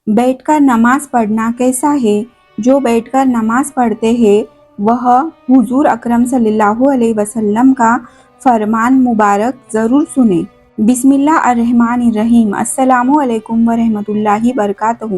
بیٹھ کر نماز پڑھنا کیسا ہے؟ جو بیٹھ کر نماز پڑھتے ہیں وہ حضور اکرم صلی اللہ علیہ وسلم کا فرمان مبارک ضرور سنیں۔ بسم اللہ الرحمن الرحیم۔ السلام علیکم ورحمۃ اللہ وبرکاتہ۔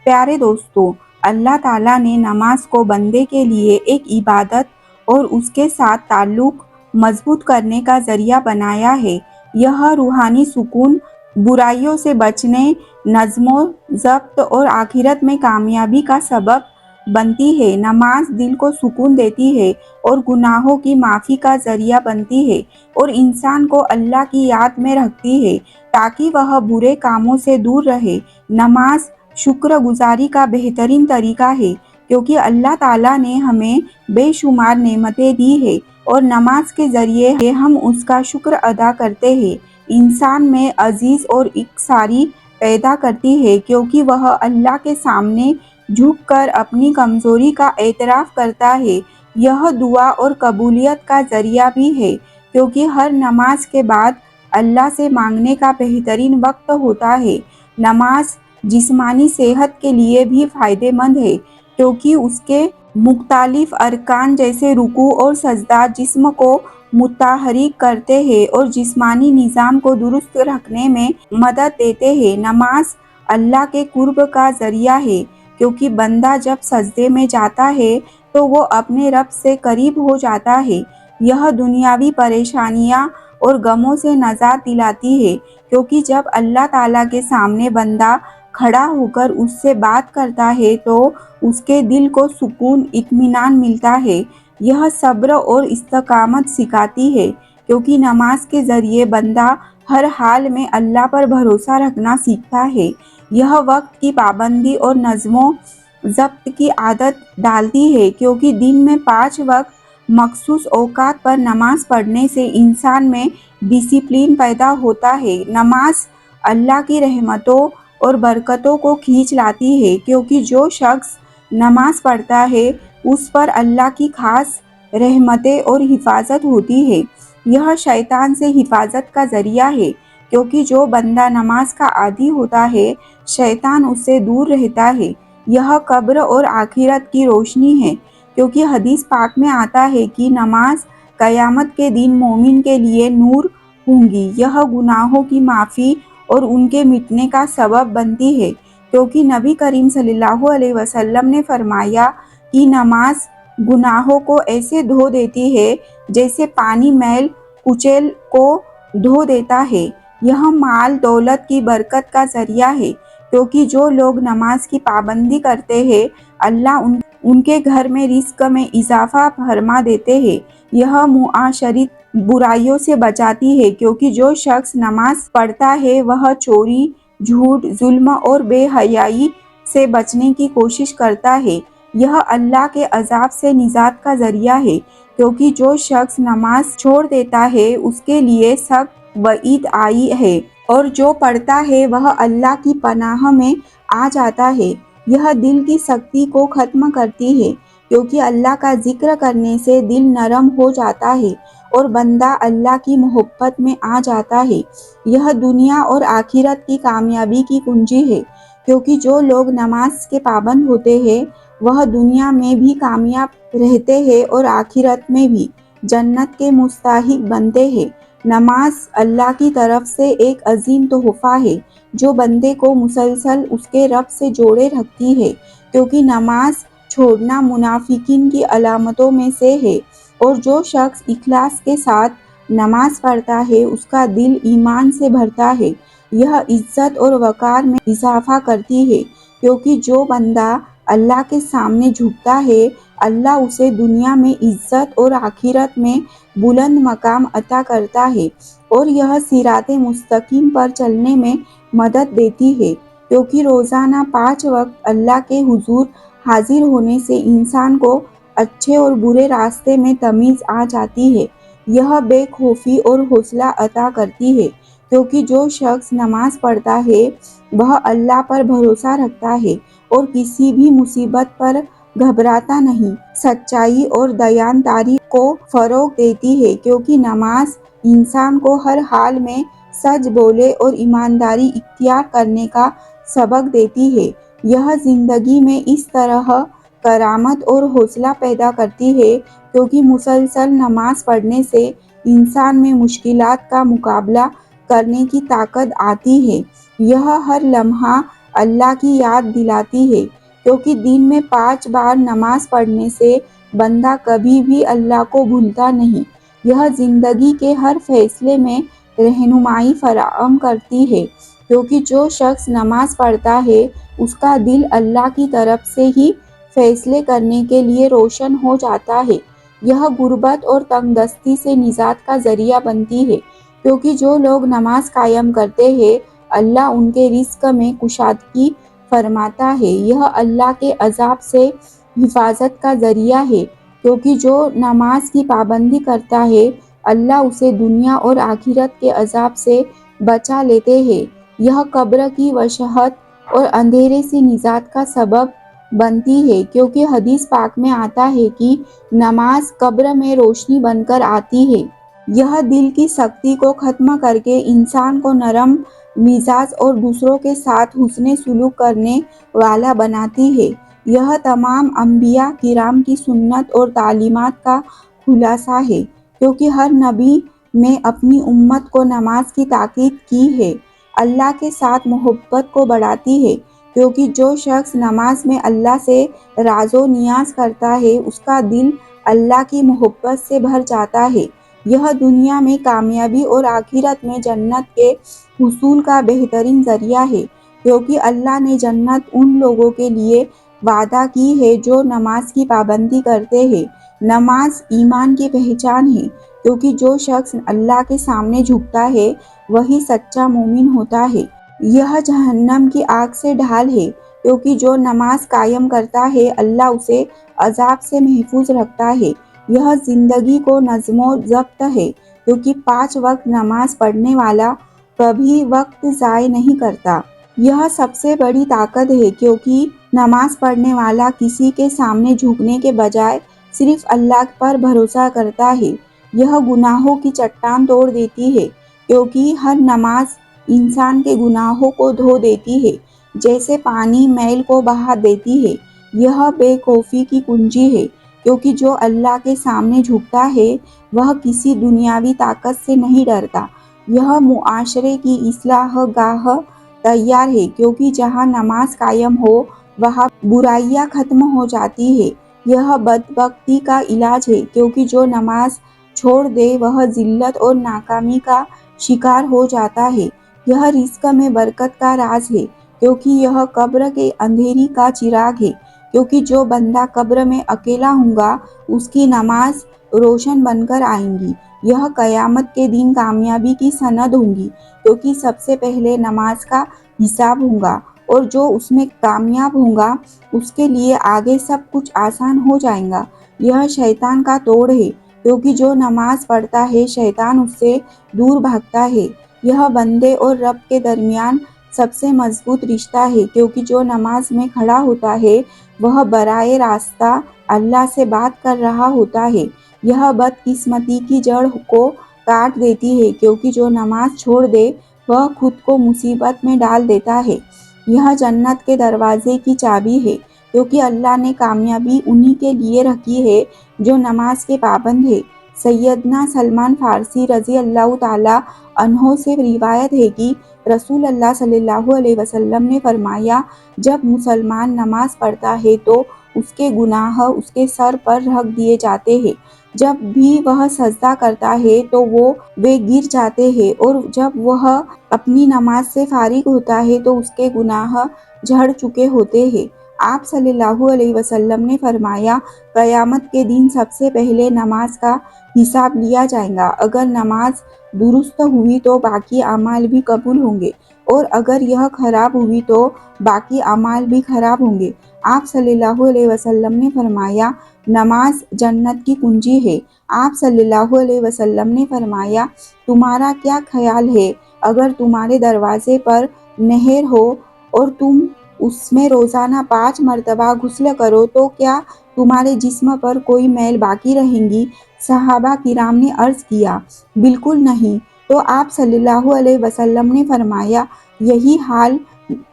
پیارے دوستو، اللہ تعالیٰ نے نماز کو بندے کے لیے ایک عبادت اور اس کے ساتھ تعلق مضبوط کرنے کا ذریعہ بنایا ہے۔ یہ روحانی سکون، برائیوں سے بچنے، نظم و ضبط اور آخرت میں کامیابی کا سبب بنتی ہے۔ نماز دل کو سکون دیتی ہے اور گناہوں کی معافی کا ذریعہ بنتی ہے اور انسان کو اللہ کی یاد میں رکھتی ہے تاکہ وہ برے کاموں سے دور رہے۔ نماز شکر گزاری کا بہترین طریقہ ہے کیونکہ اللہ تعالیٰ نے ہمیں بے شمار نعمتیں دی ہیں اور نماز کے ذریعے ہم اس کا شکر ادا کرتے ہیں۔ انسان میں عجز اور انکساری پیدا کرتی ہے کیونکہ وہ اللہ کے سامنے جھک کر اپنی کمزوری کا اعتراف کرتا ہے۔ یہ دعا اور قبولیت کا ذریعہ بھی ہے کیونکہ ہر نماز کے بعد اللہ سے مانگنے کا بہترین وقت ہوتا ہے۔ نماز جسمانی صحت کے لیے بھی فائدہ مند ہے کیونکہ اس کے مختلف ارکان جیسے رکوع اور سجدہ جسم کو متحرک کرتے ہیں اور جسمانی نظام کو درست رکھنے میں مدد دیتے ہیں۔ نماز اللہ کے قرب کا ذریعہ ہے کیونکہ بندہ جب سجدے میں جاتا ہے تو وہ اپنے رب سے قریب ہو جاتا ہے۔ یہ دنیاوی پریشانیاں اور غموں سے نجات دلاتی ہے کیونکہ جب اللہ تعالیٰ کے سامنے بندہ کھڑا ہو کر اس سے بات کرتا ہے تو اس کے دل کو سکون، اطمینان ملتا ہے۔ یہ صبر اور استقامت سکھاتی ہے کیونکہ نماز کے ذریعے بندہ ہر حال میں اللہ پر بھروسہ رکھنا سیکھتا ہے۔ یہ وقت کی پابندی اور نظم و ضبط کی عادت ڈالتی ہے کیونکہ دن میں 5 وقت مخصوص اوقات پر نماز پڑھنے سے انسان میں ڈسپلن پیدا ہوتا ہے۔ نماز اللہ کی رحمتوں اور برکتوں کو کھینچ لاتی ہے کیونکہ جو شخص نماز پڑھتا ہے اس پر اللہ کی خاص رحمتیں اور حفاظت ہوتی ہے۔ یہ شیطان سے حفاظت کا ذریعہ ہے کیونکہ جو بندہ نماز کا عادی ہوتا ہے شیطان اس سے دور رہتا ہے۔ یہ قبر اور آخرت کی روشنی ہے کیونکہ حدیث پاک میں آتا ہے کہ نماز قیامت کے دن مومن کے لیے نور ہوں گی۔ یہ گناہوں کی معافی اور ان کے مٹنے کا سبب بنتی ہے کیونکہ نبی کریم صلی اللہ علیہ وسلم نے فرمایا کہ نماز گناہوں کو ایسے دھو دیتی ہے جیسے پانی میل کچیل کو دھو دیتا ہے۔ یہ مال دولت کی برکت کا ذریعہ ہے کیونکہ جو لوگ نماز کی پابندی کرتے ہیں اللہ ان کے گھر میں رزق میں اضافہ فرما دیتے ہیں۔ یہ معاشرتی برائیوں سے بچاتی ہے کیونکہ جو شخص نماز پڑھتا ہے وہ چوری، جھوٹ، ظلم اور بے حیائی سے بچنے کی کوشش کرتا ہے۔ یہ اللہ کے عذاب سے نجات کا ذریعہ ہے کیونکہ جو شخص نماز چھوڑ دیتا ہے اس کے لیے سخت وعید آئی ہے اور جو پڑھتا ہے وہ اللہ کی پناہ میں آ جاتا ہے۔ یہ دل کی سختی کو ختم کرتی ہے کیونکہ اللہ کا ذکر کرنے سے دل نرم ہو جاتا ہے اور بندہ اللہ کی محبت میں آ جاتا ہے۔ یہ دنیا اور آخرت کی کامیابی کی کنجی ہے کیونکہ جو لوگ نماز کے پابند ہوتے ہیں وہ دنیا میں بھی کامیاب رہتے ہیں اور آخرت میں بھی جنت کے مستحق بنتے ہیں۔ نماز اللہ کی طرف سے ایک عظیم تحفہ ہے جو بندے کو مسلسل اس کے رب سے جوڑے رکھتی ہے کیونکہ نماز چھوڑنا منافقین کی علامتوں میں سے ہے اور جو شخص اخلاص کے ساتھ نماز پڑھتا ہے اس کا دل ایمان سے بھرتا ہے۔ یہ عزت اور وقار میں اضافہ کرتی ہے کیونکہ جو بندہ اللہ کے سامنے جھکتا ہے اللہ اسے دنیا میں عزت اور آخرت میں بلند مقام عطا کرتا ہے اور یہ صراط مستقیم پر چلنے میں مدد دیتی ہے کیونکہ روزانہ 5 وقت اللہ کے حضور حاضر ہونے سے انسان کو اچھے اور برے راستے میں تمیز آ جاتی ہے۔ یہ بے خوفی اور حوصلہ عطا کرتی ہے کیونکہ جو شخص نماز پڑھتا ہے وہ اللہ پر بھروسہ رکھتا ہے اور کسی بھی مصیبت پر گھبراتا نہیں۔ سچائی اور دیانتداری کو فروغ دیتی ہے کیونکہ نماز انسان کو ہر حال میں سچ بولے اور ایمانداری اختیار کرنے کا سبق دیتی ہے۔ یہ زندگی میں اس طرح کرامت اور حوصلہ پیدا کرتی ہے کیونکہ مسلسل نماز پڑھنے سے انسان میں مشکلات کا مقابلہ کرنے کی طاقت آتی ہے۔ یہ ہر لمحہ اللہ کی یاد دلاتی ہے کیونکہ دن میں 5 بار نماز پڑھنے سے بندہ کبھی بھی اللہ کو بھولتا نہیں۔ یہ زندگی کے ہر فیصلے میں رہنمائی فراہم کرتی ہے کیونکہ جو شخص نماز پڑھتا ہے اس کا دل اللہ کی طرف سے ہی فیصلے کرنے کے لیے روشن ہو جاتا ہے۔ یہ غربت اور تنگ دستی سے نجات کا ذریعہ بنتی ہے کیونکہ جو لوگ نماز قائم کرتے ہیں اللہ ان کے رزق میں کشادگی فرماتا ہے۔ یہ اللہ کے عذاب سے حفاظت کا ذریعہ ہے کیونکہ جو نماز کی پابندی کرتا ہے اللہ اسے دنیا اور آخرت کے عذاب سے بچا لیتے ہیں۔ یہ قبر کی وحشت اور اندھیرے سے نجات کا سبب بنتی ہے کیونکہ حدیث پاک میں آتا ہے کہ نماز قبر میں روشنی بن کر آتی ہے۔ یہ دل کی سختی کو ختم کر کے انسان کو نرم مزاج اور دوسروں کے ساتھ حسن سلوک کرنے والا بناتی ہے۔ یہ تمام انبیاء کرام کی سنت اور تعلیمات کا خلاصہ ہے کیونکہ ہر نبی نے اپنی امت کو نماز کی تاکید کی ہے۔ اللہ کے ساتھ محبت کو بڑھاتی ہے کیونکہ جو شخص نماز میں اللہ سے راز و نیاز کرتا ہے اس کا دل اللہ کی محبت سے بھر جاتا ہے۔ یہ دنیا میں کامیابی اور آخرت میں جنت کے حصول کا بہترین ذریعہ ہے کیونکہ اللہ نے جنت ان لوگوں کے لیے وعدہ کی ہے جو نماز کی پابندی کرتے ہیں۔ نماز ایمان کی پہچان ہے کیونکہ جو شخص اللہ کے سامنے جھکتا ہے وہی سچا مومن ہوتا ہے۔ یہ جہنم کی آگ سے ڈھال ہے کیونکہ جو نماز قائم کرتا ہے اللہ اسے عذاب سے محفوظ رکھتا ہے۔ یہ زندگی کو نظم و ضبط ہے کیونکہ 5 وقت نماز پڑھنے والا کبھی وقت ضائع نہیں کرتا۔ یہ سب سے بڑی طاقت ہے کیونکہ نماز پڑھنے والا کسی کے سامنے جھکنے کے بجائے صرف اللہ پر بھروسہ کرتا ہے۔ یہ گناہوں کی چٹان توڑ دیتی ہے کیونکہ ہر نماز انسان کے گناہوں کو دھو دیتی ہے جیسے پانی میل کو بہا دیتی ہے۔ یہ بے خوفی کی کنجی ہے کیونکہ جو اللہ کے سامنے جھکتا ہے وہ کسی دنیاوی طاقت سے نہیں ڈرتا۔ یہ معاشرے کی اصلاح گاہ تیار ہے کیونکہ جہاں نماز قائم ہو وہاں برائیاں ختم ہو جاتی ہیں۔ یہ بدبختی کا علاج ہے کیونکہ جو نماز چھوڑ دے وہ ذلت اور ناکامی کا شکار ہو جاتا ہے۔ یہ رزق میں برکت کا راز ہے کیونکہ یہ قبر کے اندھیرے کا چراغ ہے کیونکہ جو بندہ قبر میں اکیلا ہوگا اس کی نماز روشن بن کر آئے گی۔ یہ قیامت کے دن کامیابی کی سند ہوگی کیونکہ سب سے پہلے نماز کا حساب ہوگا اور جو اس میں کامیاب ہوگا اس کے لیے آگے سب کچھ آسان ہو جائے گا۔ یہ شیطان کا توڑ ہے کیونکہ جو نماز پڑھتا ہے شیطان اس سے دور بھاگتا ہے۔ یہ بندے اور رب کے درمیان سب سے مضبوط رشتہ ہے کیونکہ جو نماز میں کھڑا ہوتا ہے وہ براہ راست اللہ سے بات کر رہا ہوتا ہے۔ یہ بدقسمتی کی جڑ کو کاٹ دیتی ہے کیونکہ جو نماز چھوڑ دے وہ خود کو مصیبت میں ڈال دیتا ہے۔ یہ جنت کے دروازے کی چابی ہے کیونکہ اللہ نے کامیابی انہی کے لیے رکھی ہے جو نماز کے پابند ہیں۔ سیدنا سلمان فارسی رضی اللہ تعالیٰ عنہ سے روایت ہے کہ رسول اللہ صلی اللہ علیہ وسلم نے فرمایا جب مسلمان نماز پڑھتا ہے تو اس کے گناہ اس کے سر پر رکھ دیے جاتے ہیں، جب بھی وہ سجدہ کرتا ہے تو وہ گر جاتے ہیں اور جب وہ اپنی نماز سے فارغ ہوتا ہے تو اس کے گناہ جھڑ چکے ہوتے ہیں۔ آپ صلی اللہ علیہ وسلم نے فرمایا قیامت کے دن سب سے پہلے نماز کا حساب لیا جائے گا۔ اگر نماز درست ہوئی تو باقی اعمال بھی قبول ہوں گے اور اگر یہ خراب ہوئی تو باقی اعمال بھی خراب ہوں گے۔ آپ صلی اللہ علیہ وسلم نے فرمایا نماز جنت کی کنجی ہے۔ آپ صلی اللہ علیہ وسلم نے فرمایا تمہارا کیا خیال ہے اگر تمہارے دروازے پر نہر ہو اور تم اس میں روزانہ 5 مرتبہ غسل کرو تو کیا تمہارے جسم پر کوئی میل باقی رہیں گی؟ صحابہ کرام نے عرض کیا بالکل نہیں۔ تو آپ صلی اللہ علیہ وسلم نے فرمایا یہی حال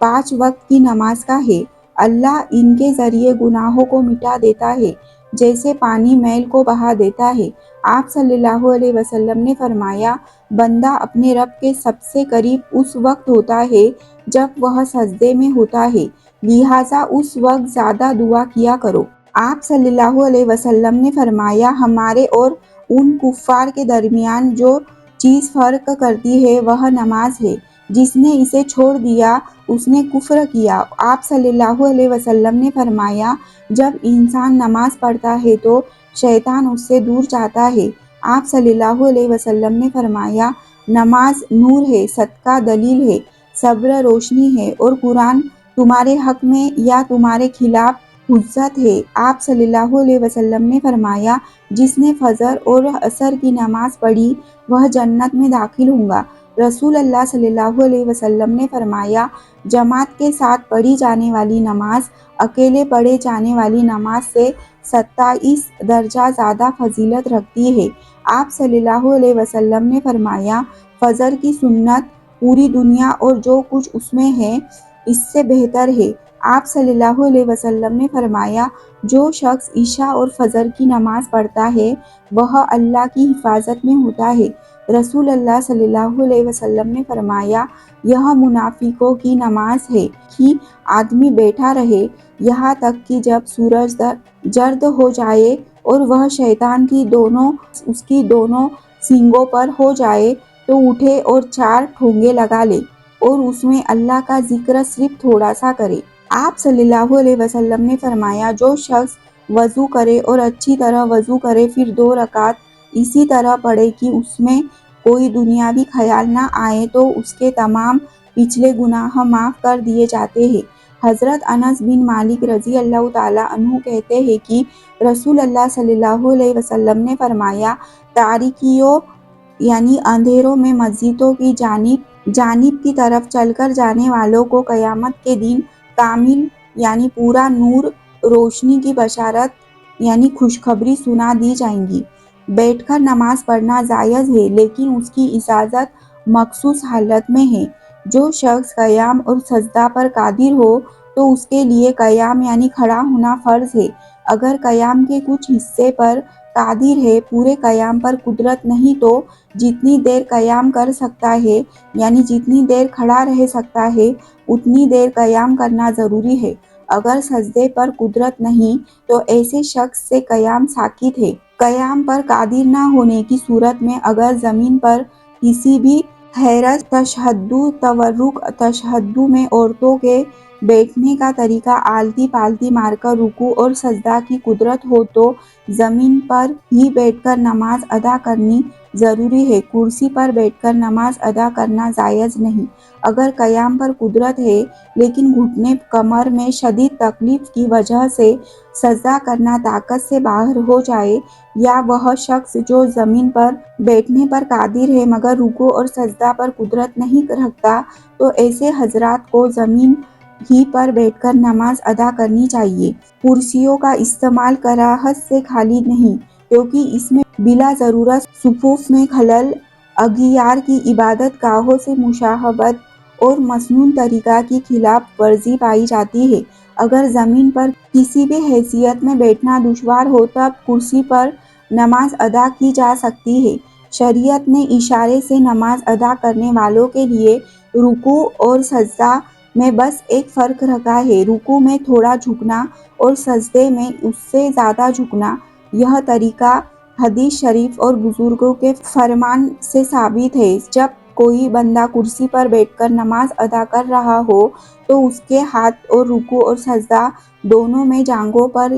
5 وقت کی نماز کا ہے اللہ ان کے ذریعے گناہوں کو مٹا دیتا ہے جیسے پانی میل کو بہا دیتا ہے۔ آپ صلی اللہ علیہ وسلم نے فرمایا، بندہ اپنے رب کے سب سے قریب اس وقت ہوتا ہے جب وہ سجدے میں ہوتا ہے، لہٰذا اس وقت زیادہ دعا کیا کرو۔ آپ صلی اللہ علیہ وسلم نے فرمایا، ہمارے اور ان کفار کے درمیان جو چیز فرق کرتی ہے وہ نماز ہے، جس نے اسے چھوڑ دیا اس نے کفر کیا۔ آپ صلی اللہ علیہ وسلم نے فرمایا، جب انسان نماز پڑھتا ہے تو شیطان اس سے دور جاتا ہے۔ آپ صلی اللہ علیہ وسلم نے فرمایا، نماز نور ہے، صدقہ دلیل ہے، صبر روشنی ہے اور قرآن تمہارے حق میں یا تمہارے خلاف حجت ہے۔ آپ صلی اللہ علیہ وسلم نے فرمایا، جس نے فجر اور عصر کی نماز پڑھی وہ جنت میں داخل ہوگا۔ رسول اللہ صلی اللہ علیہ وسلم نے فرمایا، جماعت کے ساتھ پڑھی جانے والی نماز اکیلے پڑھے جانے والی نماز سے 27 درجہ زیادہ فضیلت رکھتی ہے۔ آپ صلی اللہ علیہ وسلم نے فرمایا، فجر کی سنت پوری دنیا اور جو کچھ اس میں ہے اس سے بہتر ہے۔ آپ صلی اللہ علیہ وسلم نے فرمایا، جو شخص عشاء اور فجر کی نماز پڑھتا ہے وہ اللہ کی حفاظت میں ہوتا ہے۔ رسول اللہ صلی اللہ علیہ وسلم نے فرمایا، یہ منافقوں کی نماز ہے کہ آدمی بیٹھا رہے یہاں تک کہ جب سورج زرد ہو جائے اور وہ شیطان کی اس کی دونوں سینگوں پر ہو جائے تو اٹھے اور 4 ٹھونگے لگا لے اور اس میں اللہ کا ذکر صرف تھوڑا سا کرے۔ آپ صلی اللہ علیہ وسلم نے فرمایا، جو شخص وضو کرے اور اچھی طرح وضو کرے پھر 2 رکعت اسی طرح پڑھے کہ اس میں کوئی دنیاوی خیال نہ آئے تو اس کے تمام پچھلے گناہ معاف کر دیے جاتے ہیں۔ حضرت انس بن مالک رضی اللہ تعالیٰ عنہ کہتے ہیں کہ رسول اللہ صلی اللہ علیہ وسلم نے فرمایا، تاریکیوں یعنی اندھیروں میں مسجدوں کی جانب کی طرف چل کر جانے والوں کو قیامت کے دن کامل یعنی پورا نور روشنی کی بشارت یعنی خوشخبری سنا دی جائے گی۔ بیٹھ کر نماز پڑھنا جائز ہے لیکن اس کی اجازت مخصوص حالت میں ہے۔ جو شخص قیام اور سجدہ پر قادر ہو تو اس کے لیے قیام یعنی کھڑا ہونا فرض ہے۔ اگر قیام کے کچھ حصے پر قادر ہے، پورے قیام پر قدرت نہیں تو جتنی دیر قیام کر سکتا ہے یعنی جتنی دیر کھڑا رہ سکتا ہے اتنی دیر قیام کرنا ضروری ہے۔ اگر سجدے پر قدرت نہیں تو ایسے شخص سے قیام ساقط ہے۔ قیام پر قادر نہ ہونے کی صورت میں اگر زمین پر کسی بھی حیرت تورک تشہد میں عورتوں کے بیٹھنے کا طریقہ آلتی پالتی مار کر رکوع اور سجدہ کی قدرت ہو تو زمین پر ہی بیٹھ کر نماز ادا کرنی ضروری ہے، کرسی پر بیٹھ کر نماز ادا کرنا جائز نہیں۔ اگر قیام پر قدرت ہے لیکن گھٹنے کمر میں شدید تکلیف کی وجہ سے سجدہ کرنا طاقت سے باہر ہو جائے، یا وہ شخص جو زمین پر بیٹھنے پر قادر ہے مگر رکوع اور سجدہ پر قدرت نہیں رکھتا تو ایسے حضرات کو زمین ہی پر بیٹھ کر نماز ادا کرنی چاہیے۔ کرسیوں کا استعمال کراہت سے خالی نہیں، کیونکہ اس میں بلا ضرورت صفوف میں خلل، اغیار کی عبادت گاہوں سے مشابہت اور مصنون طریقہ کی خلاف ورزی پائی جاتی ہے۔ اگر زمین پر کسی بھی حیثیت میں بیٹھنا دشوار ہو تب کرسی پر نماز ادا کی جا سکتی ہے۔ شریعت نے اشارے سے نماز ادا کرنے والوں کے لیے رکوع اور سجدہ میں بس ایک فرق رکھا ہے، رکوع میں تھوڑا جھکنا اور سجدے میں اس سے زیادہ جھکنا۔ یہ طریقہ حدیث شریف اور بزرگوں کے فرمان سے ثابت ہے۔ جب کوئی بندہ کرسی پر بیٹھ کر نماز ادا کر رہا ہو تو اس کے ہاتھ اور رکوع اور سجدہ دونوں میں جانغوں پر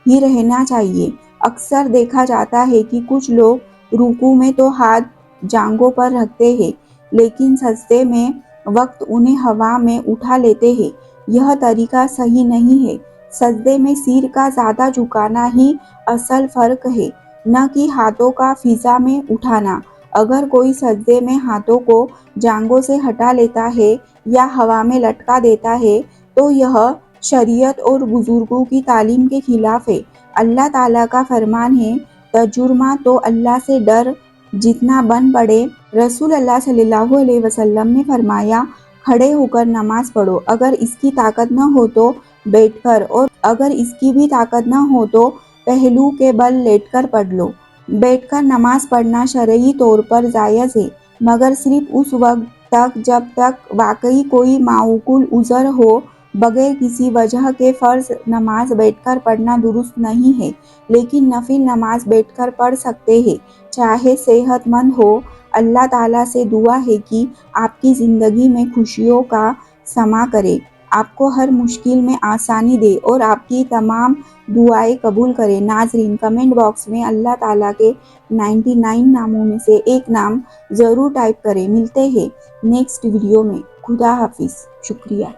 ہی رہنا چاہیے۔ اکثر دیکھا جاتا ہے کہ کچھ لوگ رکوع میں تو ہاتھ جانغوں پر رکھتے ہیں لیکن سجدے میں وقت انہیں ہوا میں اٹھا لیتے ہیں۔ یہ طریقہ صحیح نہیں ہے۔ سجدے میں سر کا زیادہ جھکانا ہی اصل فرق ہے، نہ کہ ہاتھوں کا فضا میں اٹھانا۔ اگر کوئی سجدے میں ہاتھوں کو جانغوں سے ہٹا لیتا ہے یا ہوا میں لٹکا دیتا ہے تو یہ شریعت اور بزرگوں کی تعلیم کے خلاف ہے۔ اللہ تعالیٰ کا فرمان ہے، ترجمہ تو اللہ سے ڈر جتنا بن پڑے۔ رسول اللہ صلی اللہ علیہ وسلم نے فرمایا، کھڑے ہو کر نماز پڑھو، اگر اس کی طاقت نہ ہو تو بیٹھ کر، اور اگر اس کی بھی طاقت نہ ہو تو پہلو کے بل لیٹ کر پڑھ لو۔ بیٹھ کر نماز پڑھنا شرعی طور پر جائز ہے، مگر صرف اس وقت تک جب تک واقعی کوئی معقول عذر ہو۔ بغیر کسی وجہ کے فرض نماز بیٹھ کر پڑھنا درست نہیں ہے، لیکن نفل نماز بیٹھ کر پڑھ سکتے ہیں، چاہے صحت مند ہو۔ اللہ تعالیٰ سے دعا ہے کہ آپ کی زندگی میں خوشیوں کا سماں کرے، آپ کو ہر مشکل میں آسانی دے اور آپ کی تمام دعائیں قبول کرے۔ ناظرین، کمنٹ باکس میں اللہ تعالیٰ کے 99 ناموں میں سے ایک نام ضرور ٹائپ کریں۔ ملتے ہیں نیکسٹ ویڈیو میں۔ خدا حافظ۔ شکریہ۔